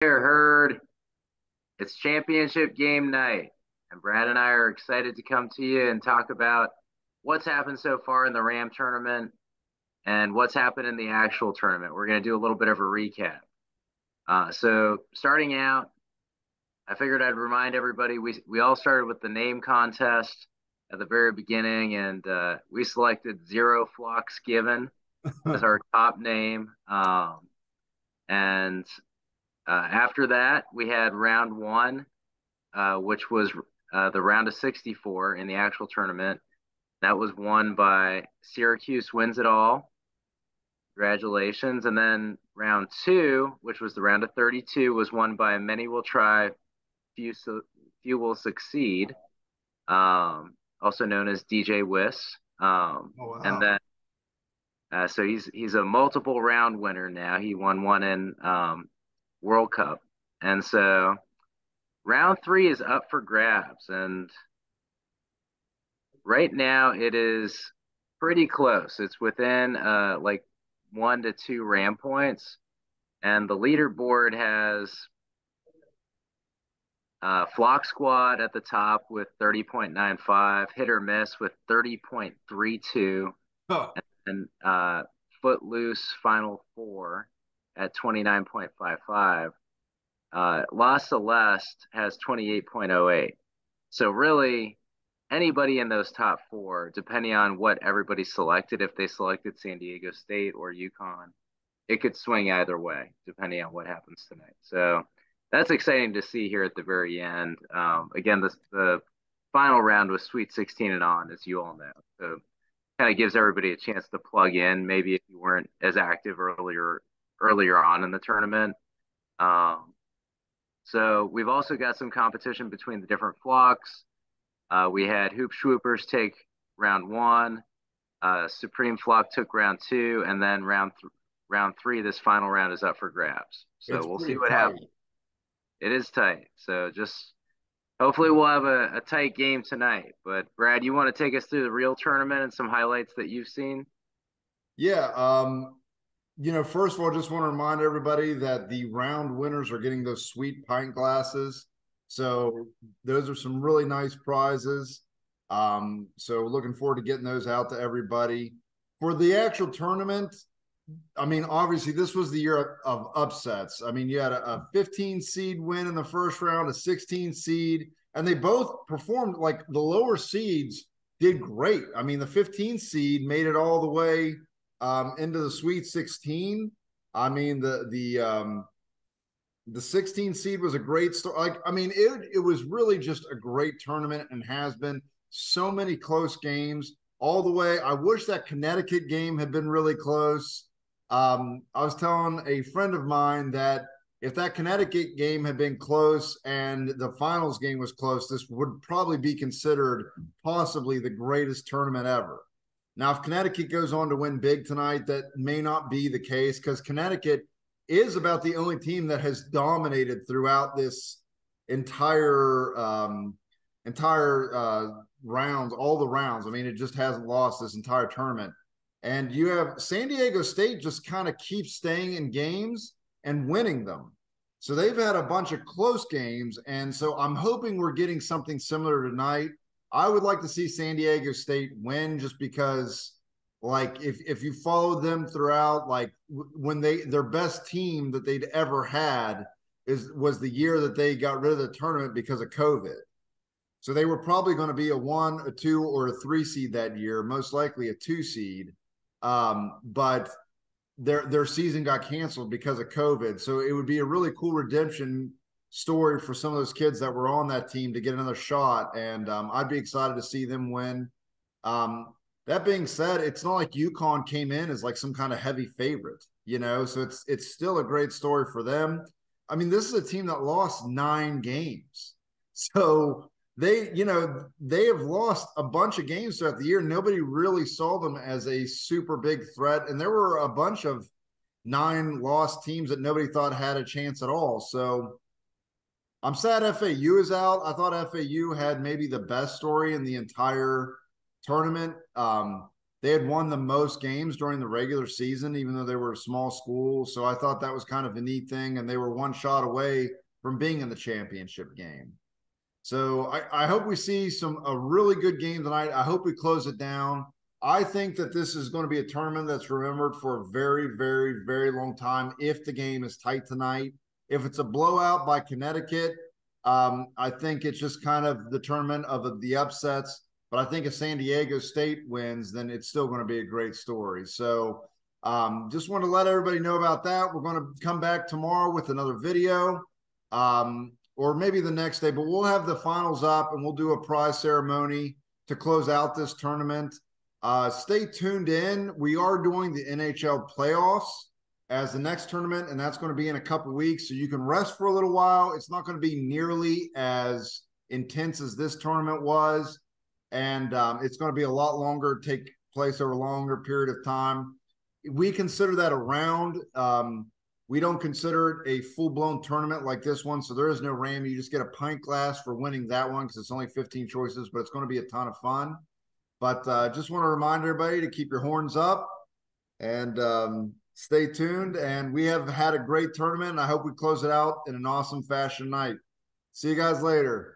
Herd. It's championship game night, and Brad and I are excited to come to you and talk about what's happened so far in the Ram tournament and what's happened in the actual tournament. We're going to do a little bit of a recap. So, starting out, I figured I'd remind everybody we all started with the name contest at the very beginning, and we selected Zero Flocks Given as our top name. And After that, we had round one, which was the round of 64 in the actual tournament. That was won by Syracuse Wins It All. Congratulations. And then round two, which was the round of 32, was won by Many Will Try, Few Will Succeed, also known as DJ Wiss. Oh And wow. then so he's a multiple round winner now. He won one in World Cup. And so round three is up for grabs. And right now it is pretty close. It's within like 1 to 2 Ram points. And the leaderboard has Flock Squad at the top with 30.95, Hit or Miss with 30.32, Huh. and Footloose Final Four at 29.55. La Celeste has 28.08. So really, anybody in those top four, depending on what everybody selected, if they selected San Diego State or UConn, it could swing either way, depending on what happens tonight. So that's exciting to see here at the very end. Again, the final round was Sweet 16 and on, as you all know. So kind of gives everybody a chance to plug in, maybe if you weren't as active earlier on in the tournament. Um, so we've also got some competition between the different flocks. We had Hoop Swoopers take round one. Supreme Flock took round two, and then round three. This final round is up for grabs. So It's we'll see pretty what tight. happens. It is tight. So just hopefully we'll have a tight game tonight. But Brad, you want to take us through the real tournament and some highlights that you've seen? Yeah. First of all, just want to remind everybody that the round winners are getting those sweet pint glasses. So those are some really nice prizes. So looking forward to getting those out to everybody. For the actual tournament, I mean, obviously, this was the year of upsets. I mean, you had a 15 seed win in the first round, a 16 seed, and they both performed like the lower seeds did great. I mean, the 15 seed made it all the way into the Sweet 16. I mean, the 16 seed was a great story. Like, I mean, it was really just a great tournament and has been so many close games all the way. I wish that Connecticut game had been really close. I was telling a friend of mine that if that Connecticut game had been close and the finals game was close, this would probably be considered possibly the greatest tournament ever. Now, if Connecticut goes on to win big tonight, that may not be the case because Connecticut is about the only team that has dominated throughout this entire rounds, all the rounds. I mean, it just hasn't lost this entire tournament. And you have San Diego State just kind of keeps staying in games and winning them. So they've had a bunch of close games. And so I'm hoping we're getting something similar tonight. I would like to see San Diego State win just because, like, if you followed them throughout, like when their best team that they'd ever had was the year that they got rid of the tournament because of COVID. So they were probably going to be a 1, a 2, or a 3 seed that year, most likely a 2 seed. But their season got canceled because of COVID. So it would be a really cool redemption story for some of those kids that were on that team to get another shot. And I'd be excited to see them win. Um, that being said, it's not like UConn came in as like some kind of heavy favorite, so it's still a great story for them. I mean, this is a team that lost 9 games. So they have lost a bunch of games throughout the year. Nobody really saw them as a super big threat. And there were a bunch of 9 lost teams that nobody thought had a chance at all. So I'm sad FAU is out. I thought FAU had maybe the best story in the entire tournament. they had won the most games during the regular season, even though they were a small school. So I thought that was kind of a neat thing. And they were one shot away from being in the championship game. So I hope we see a really good game tonight. I hope we close it down. I think that this is going to be a tournament that's remembered for a very, very, very long time if the game is tight tonight. If it's a blowout by Connecticut, I think it's just kind of the tournament of the upsets. But I think if San Diego State wins, then it's still going to be a great story. So just want to let everybody know about that. We're going to come back tomorrow with another video. Or maybe the next day, but we'll have the finals up and we'll do a prize ceremony to close out this tournament. Stay tuned in. We are doing the NHL playoffs as the next tournament, and that's going to be in a couple weeks. So you can rest for a little while. It's not going to be nearly as intense as this tournament was. And it's going to be a lot longer, take place over a longer period of time. We consider that a round. We don't consider it a full-blown tournament like this one, so there is no RAM. You just get a pint glass for winning that one because it's only 15 choices, but it's going to be a ton of fun. But just want to remind everybody to keep your horns up and stay tuned. And we have had a great tournament, and I hope we close it out in an awesome fashion tonight. See you guys later.